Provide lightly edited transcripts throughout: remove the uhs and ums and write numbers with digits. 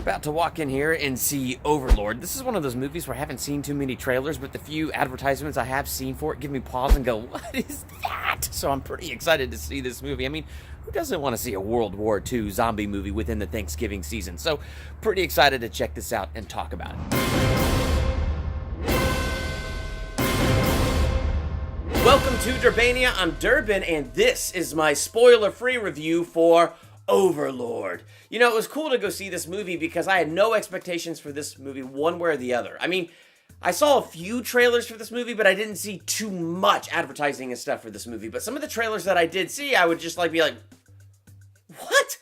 About to walk in here and see Overlord. This is one of those movies where I haven't seen too many trailers, but the few advertisements I have seen for it give me pause and go, what is that? So I'm pretty excited to see this movie. I mean, who doesn't want to see a World War II zombie movie within the Thanksgiving season? So pretty excited to check this out and talk about it. Welcome to Durbania. I'm Durbin, and this is my spoiler-free review for Overlord. You know, it was cool to go see this movie because I had no expectations for this movie one way or the other. I mean, I saw a few trailers for this movie, but I didn't see too much advertising and stuff for this movie. But some of the trailers that I did see, I would just be like, what?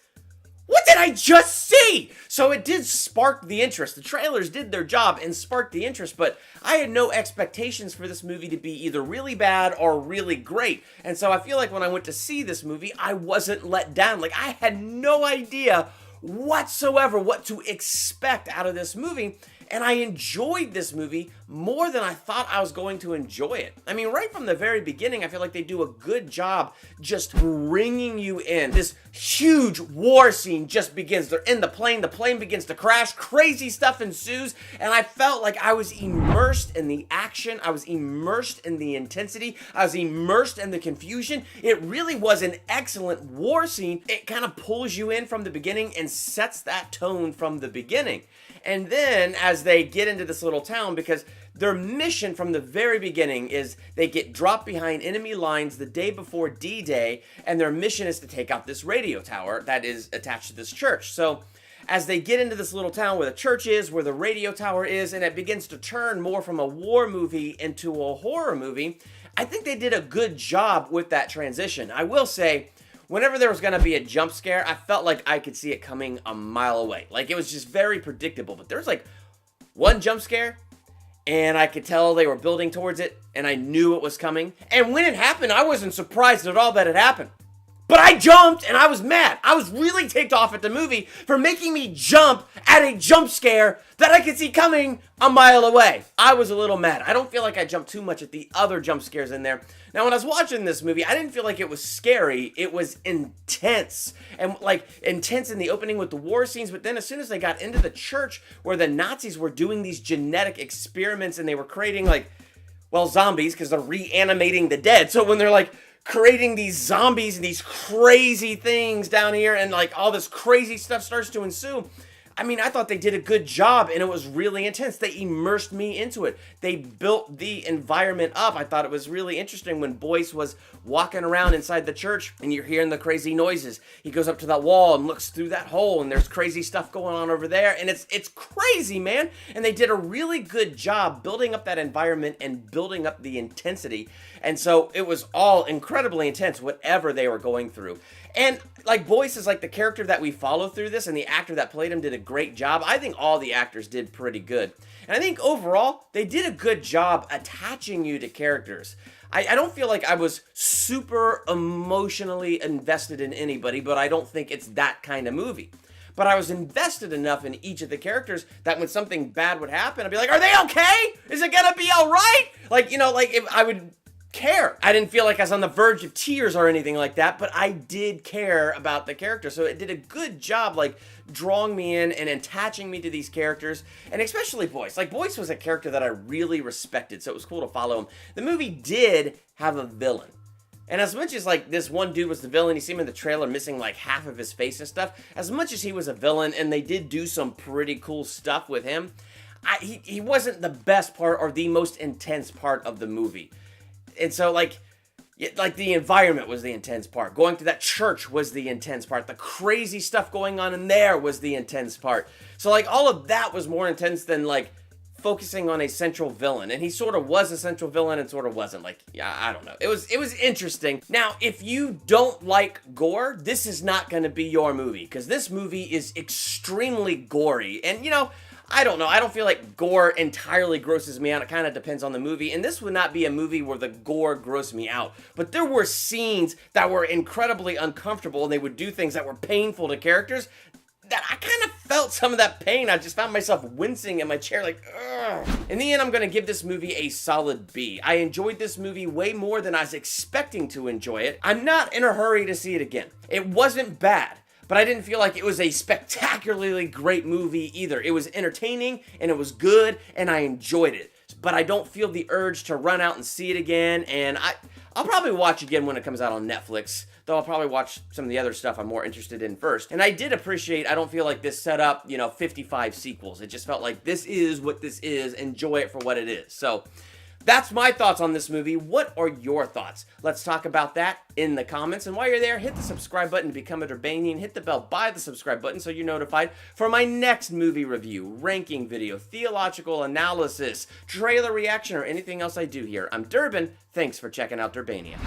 What did I just see? So it did spark the interest. The trailers did their job and sparked the interest, but I had no expectations for this movie to be either really bad or really great. And so I feel like when I went to see this movie, I wasn't let down. Like, I had no idea whatsoever what to expect out of this movie. And I enjoyed this movie more than I thought I was going to enjoy it. I mean, right from the very beginning, I feel like they do a good job just bringing you in. This huge war scene just begins. They're in the plane begins to crash, crazy stuff ensues, and I felt like I was immersed in the action, I was immersed in the intensity, I was immersed in the confusion. It really was an excellent war scene. It kind of pulls you in from the beginning and sets that tone from the beginning. And then as they get into this little town, because their mission from the very beginning is they get dropped behind enemy lines the day before D-Day, and their mission is to take out this radio tower that is attached to this church. So as they get into this little town where the church is, where the radio tower is, and it begins to turn more from a war movie into a horror movie, I think they did a good job with that transition. I will say, whenever there was going to be a jump scare, I felt like I could see it coming a mile away. Like, it was just very predictable. But there was like one jump scare, and I could tell they were building towards it, and I knew it was coming. And when it happened, I wasn't surprised at all that it happened. But I jumped, and I was mad. I was really ticked off at the movie for making me jump at a jump scare that I could see coming a mile away. I was a little mad. I don't feel like I jumped too much at the other jump scares in there. Now, when I was watching this movie, I didn't feel like it was scary. It was intense. And, intense in the opening with the war scenes. But then as soon as they got into the church where the Nazis were doing these genetic experiments and they were creating, zombies, because they're reanimating the dead. So when they're, creating these zombies and these crazy things down here and all this crazy stuff starts to ensue. I mean, I thought they did a good job and it was really intense. They immersed me into it. They built the environment up. I thought it was really interesting when Boyce was walking around inside the church and you're hearing the crazy noises. He goes up to that wall and looks through that hole and there's crazy stuff going on over there. And it's crazy, man. And they did a really good job building up that environment and building up the intensity. And so it was all incredibly intense, whatever they were going through. And Boyce is the character that we follow through this, and the actor that played him did a great job. I think all the actors did pretty good. And I think overall, they did a good job attaching you to characters. I don't feel like I was super emotionally invested in anybody, but I don't think it's that kind of movie. But I was invested enough in each of the characters that when something bad would happen, I'd be like, are they okay? Is it gonna be all right? If I would care. I didn't feel like I was on the verge of tears or anything like that, but I did care about the character. So it did a good job, drawing me in and attaching me to these characters, and especially Boyce. Boyce was a character that I really respected, so it was cool to follow him. The movie did have a villain. And as much as, this one dude was the villain, you see him in the trailer missing, half of his face and stuff, as much as he was a villain, and they did do some pretty cool stuff with him, he wasn't the best part or the most intense part of the movie. And so, the environment was the intense part. Going to that church was the intense part. The crazy stuff going on in there was the intense part. So, all of that was more intense than, focusing on a central villain. And he sort of was a central villain and sort of wasn't. I don't know. It was interesting. Now, if you don't like gore, this is not going to be your movie. Because this movie is extremely gory. And, I don't know. I don't feel like gore entirely grosses me out. It kind of depends on the movie. And this would not be a movie where the gore grossed me out. But there were scenes that were incredibly uncomfortable and they would do things that were painful to characters that I kind of felt some of that pain. I just found myself wincing in my chair ugh. In the end, I'm going to give this movie a solid B. I enjoyed this movie way more than I was expecting to enjoy it. I'm not in a hurry to see it again. It wasn't bad. but I didn't feel like it was a spectacularly great movie either. It was entertaining, and it was good, and I enjoyed it. But I don't feel the urge to run out and see it again, and I'll probably watch again when it comes out on Netflix, though I'll probably watch some of the other stuff I'm more interested in first. And I did appreciate, I don't feel like this set up, 55 sequels. It just felt like this is what this is. Enjoy it for what it is. So that's my thoughts on this movie. What are your thoughts? Let's talk about that in the comments. And while you're there, hit the subscribe button to become a Durbanian. Hit the bell by the subscribe button so you're notified for my next movie review, ranking video, theological analysis, trailer reaction, or anything else I do here. I'm Durbin. Thanks for checking out Durbania.